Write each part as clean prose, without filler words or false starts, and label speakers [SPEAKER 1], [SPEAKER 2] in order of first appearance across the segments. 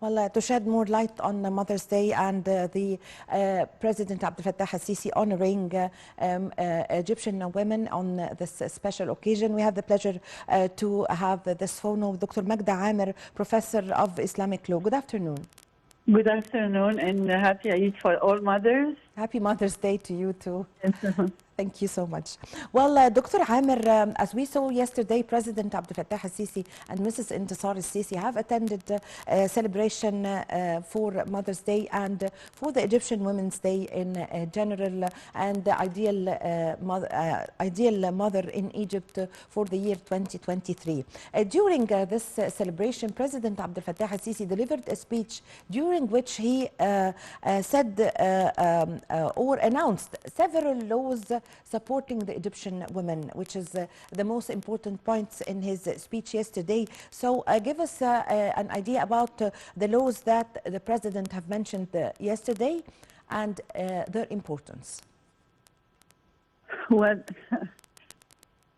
[SPEAKER 1] To shed more light on Mother's Day and the President Abdel Fattah al-Sisi honoring Egyptian women on this special occasion, we have the pleasure to have this phone with Dr. Magda Amer, Professor of Islamic Law. Good afternoon.
[SPEAKER 2] Good afternoon and happy Eid for all mothers.
[SPEAKER 1] Happy Mother's Day to you too. Thank you so much. Dr. Amer, as we saw yesterday, President Abdel Fattah al-Sisi and Mrs. Intisar al-Sisi have attended a celebration for Mother's Day and for the Egyptian Women's Day in general, and the ideal mother in Egypt for the year 2023. During this celebration, President Abdel Fattah al-Sisi delivered a speech during which he said or announced several laws supporting the Egyptian women, which is the most important points in his speech yesterday. So give us an idea about the laws that the President have mentioned yesterday and their importance.
[SPEAKER 2] Well,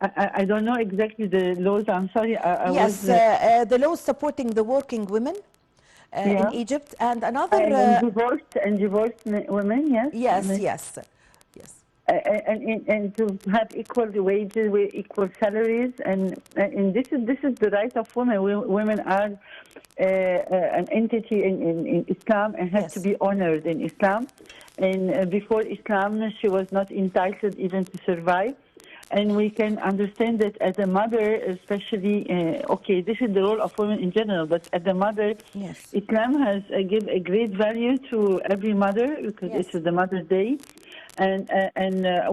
[SPEAKER 2] I don't know exactly the laws. I'm sorry.
[SPEAKER 1] The laws supporting the working women in Egypt, and another
[SPEAKER 2] and divorced women.
[SPEAKER 1] Yes.
[SPEAKER 2] And to have equal wages with equal salaries, and this is the right of women. Women are an entity in Islam and has to be honored in Islam. And before Islam, she was not entitled even to survive. And we can understand that as a mother, especially, this is the role of women in general, but as a mother, Islam has given a great value to every mother because it is the Mother's Day. And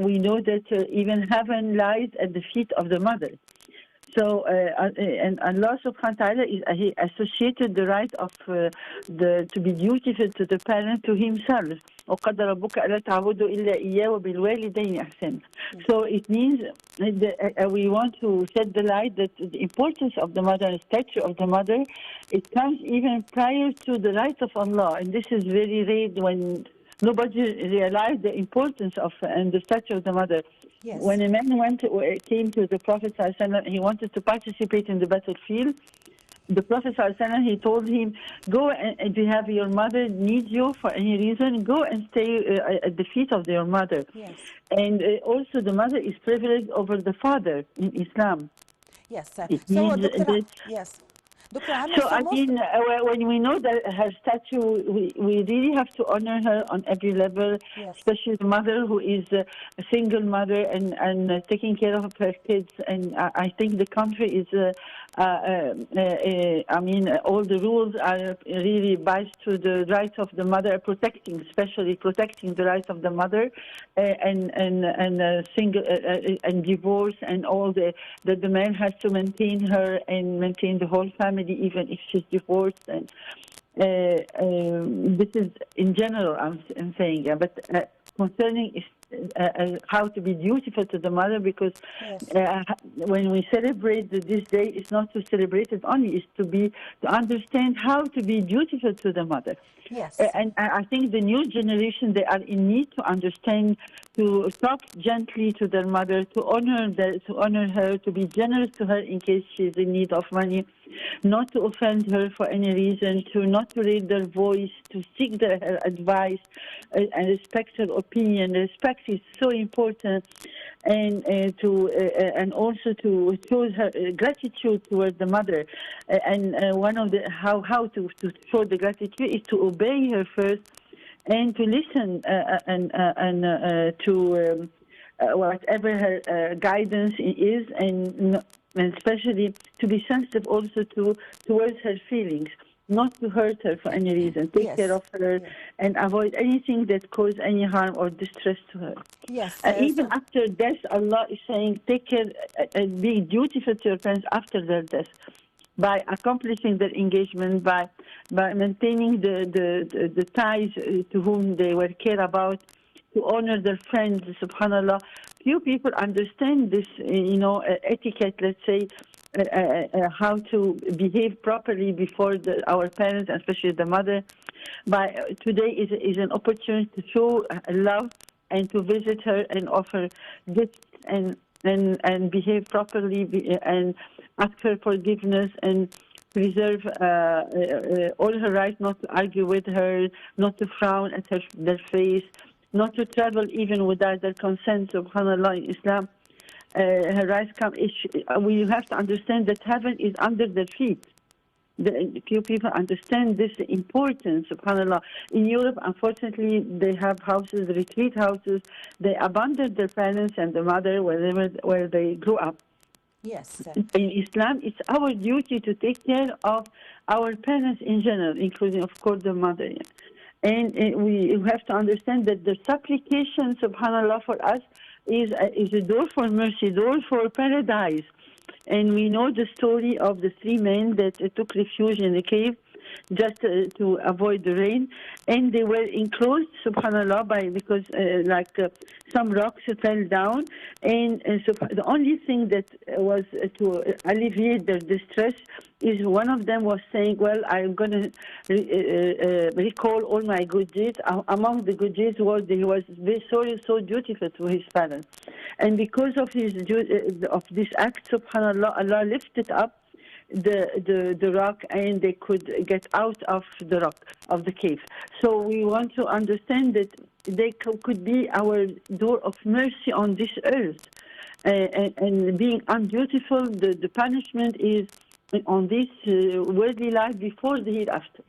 [SPEAKER 2] we know that even heaven lies at the feet of the mother. So, and Allah subhanahu wa ta'ala he associated the right of to be dutiful to the parent to himself. وَقَدَّ رَبُّكَ أَلَّا تَعْبُدُوا إِلَّا إِيَّاهُ وَبِالْوَالِدَيْنِ إِحْسَانًا. So it means that we want to shed the light that the importance of the mother and the stature of the mother, it comes even prior to the right of Allah. And this is very rare when nobody realized the importance of and the stature of the mother. When a man came to the Prophet ﷺ, he wanted to participate in the battlefield. The Prophet ﷺ, he told him, go and if you have your mother need you for any reason, go and stay at the feet of your mother. And also the mother is privileged over the father in Islam. So I mean, when we know that her statue, we really have to honor her on every level, especially the mother who is a single mother and taking care of her kids. And I think the country is, I mean, all the rules are really biased to the rights of the mother, especially protecting the rights of the mother, and single and divorce and all that the man has to maintain her and maintain the whole family, even if she's divorced. And this is in general I'm saying, but concerning how to be dutiful to the mother, because when we celebrate this day, it's not to celebrate it only, it's to understand how to be dutiful to the mother. And I think the new generation, they are in need to understand, to talk gently to their mother, to honor her, to be generous to her in case she's in need of money, not to offend her for any reason, not to raise their voice, to seek her advice, and respect her opinion. Respect is so important, and also to show her gratitude towards the mother. And one of the how to show the gratitude is to obey her first, and to listen and to whatever her guidance is, and especially to be sensitive also towards her feelings, not to hurt her for any reason. Take care of her and avoid anything that causes any harm or distress to her. Even after death, Allah is saying, take care and be dutiful to your parents after their death, by accomplishing their engagement, by maintaining the ties to whom they were care about, to honor their friends. Subhanallah, few people understand this, etiquette, let's say, how to behave properly before our parents, especially the mother. Today is an opportunity to show love and to visit her and offer gifts and behave properly and ask her forgiveness and preserve all her rights, not to argue with her, not to frown at their face, not to travel even without their consent, subhanAllah, in Islam. Her rights come, we have to understand that heaven is under their feet. Few people understand this importance, subhanAllah. In Europe, unfortunately, they have houses, retreat houses. They abandon their parents and the mother where they grew up.
[SPEAKER 1] Yes.
[SPEAKER 2] In Islam, it's our duty to take care of our parents in general, including, of course, the mother. And we have to understand that the supplication, subhanAllah, for us is a door for mercy, door for paradise. And we know the story of the 3 men that took refuge in the cave just to avoid the rain. And they were enclosed, subhanAllah, because some rocks fell down. And so the only thing that was to alleviate their distress is one of them was saying, well, I'm going to recall all my good deeds. Among the good deeds was he was so dutiful to his parents. And because of this act, subhanAllah, Allah lifted up the rock, and they could get out of the rock, of the cave. So we want to understand that they could be our door of mercy on this earth. And being undutiful, the punishment is on this worldly life before the hereafter.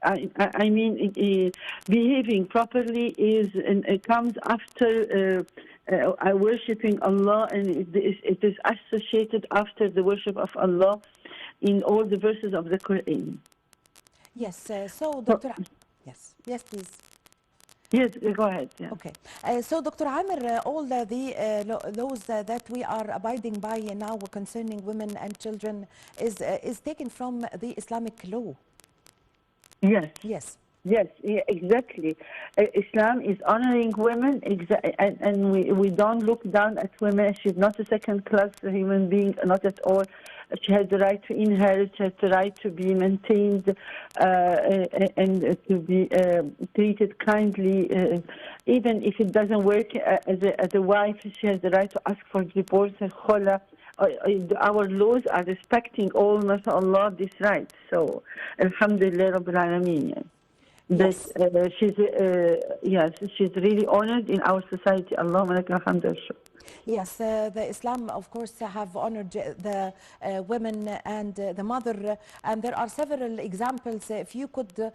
[SPEAKER 2] I mean, behaving properly comes after worshipping Allah, and it is associated after the worship of Allah in all the verses of the Quran.
[SPEAKER 1] Yes. So, Dr. Yes, please.
[SPEAKER 2] Yes, go ahead. Yeah.
[SPEAKER 1] Okay. So, Dr. Amer, all those that we are abiding by now concerning women and children is taken from the Islamic law.
[SPEAKER 2] Yes.
[SPEAKER 1] Yes.
[SPEAKER 2] Yes, yeah, exactly. Islam is honoring women, and we don't look down at women. She's not a second-class human being, not at all. She has the right to inherit, she has the right to be maintained and to be treated kindly. Even if it doesn't work as a wife, she has the right to ask for divorce and khola. Our laws are respecting all, mashallah, this right. So, alhamdulillah, Rabbil Alameen.
[SPEAKER 1] Yes.
[SPEAKER 2] She's really honored in our society. Allahumma lakal hamd wal shukr.
[SPEAKER 1] Yes, the Islam, of course, have honored the women and the mother, and there are several examples. If you could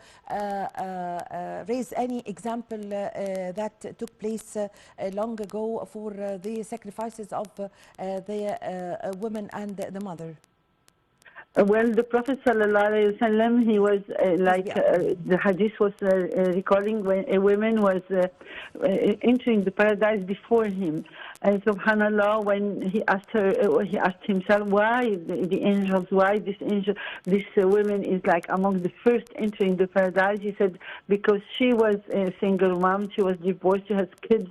[SPEAKER 1] raise any example that took place long ago for the sacrifices of the women and the mother.
[SPEAKER 2] Well, the Prophet ﷺ, he was the hadith was recalling when a woman was entering the paradise before him. And subhanAllah, when he asked himself, why the angels, why this woman is like among the first entering the paradise. He said, because she was a single mom, she was divorced, she has kids.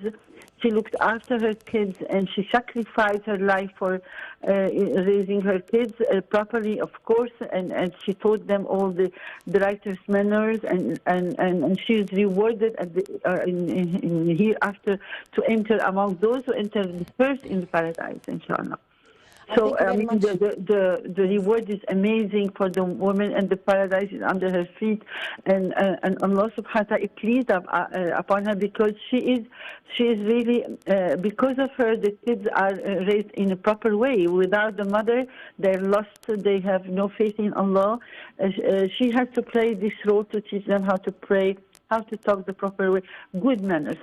[SPEAKER 2] She looked after her kids, and she sacrificed her life for raising her kids properly, of course, and she taught them all the righteous manners, and she is rewarded in hereafter to enter among those who enter first in the paradise, inshallah. So the reward is amazing for the woman, and the paradise is under her feet, and Allah subhanahu wa ta'ala is pleased upon her because she is really because of her the kids are raised in a proper way. Without the mother, they're lost. They have no faith in Allah. She has to play this role to teach them how to pray, how to talk the proper way, good manners.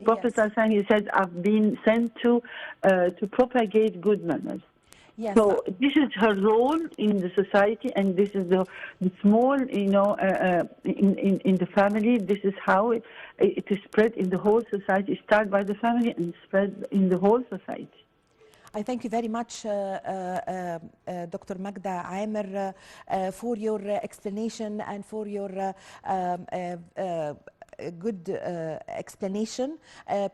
[SPEAKER 2] Prophet Sallallahu he said, "I've been sent to propagate good manners."
[SPEAKER 1] Yes.
[SPEAKER 2] So this is her role in the society, and this is the small, in the family. This is how it is spread in the whole society. Start by the family and spread in the whole society.
[SPEAKER 1] I thank you very much, Dr. Magda Amer, for your explanation and for your good explanation.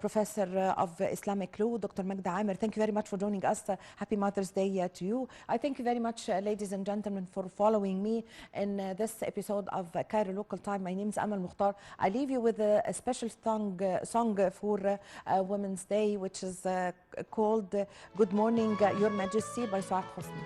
[SPEAKER 1] Professor of Islamic Law, Dr. Magda Amer, thank you very much for joining us. Happy Mother's Day to you. I thank you very much, ladies and gentlemen, for following me in this episode of Cairo Local Time. My name is Amer Mukhtar. I leave you with a special song for Women's Day, which is called Good Morning, Your Majesty by Suad Hosni.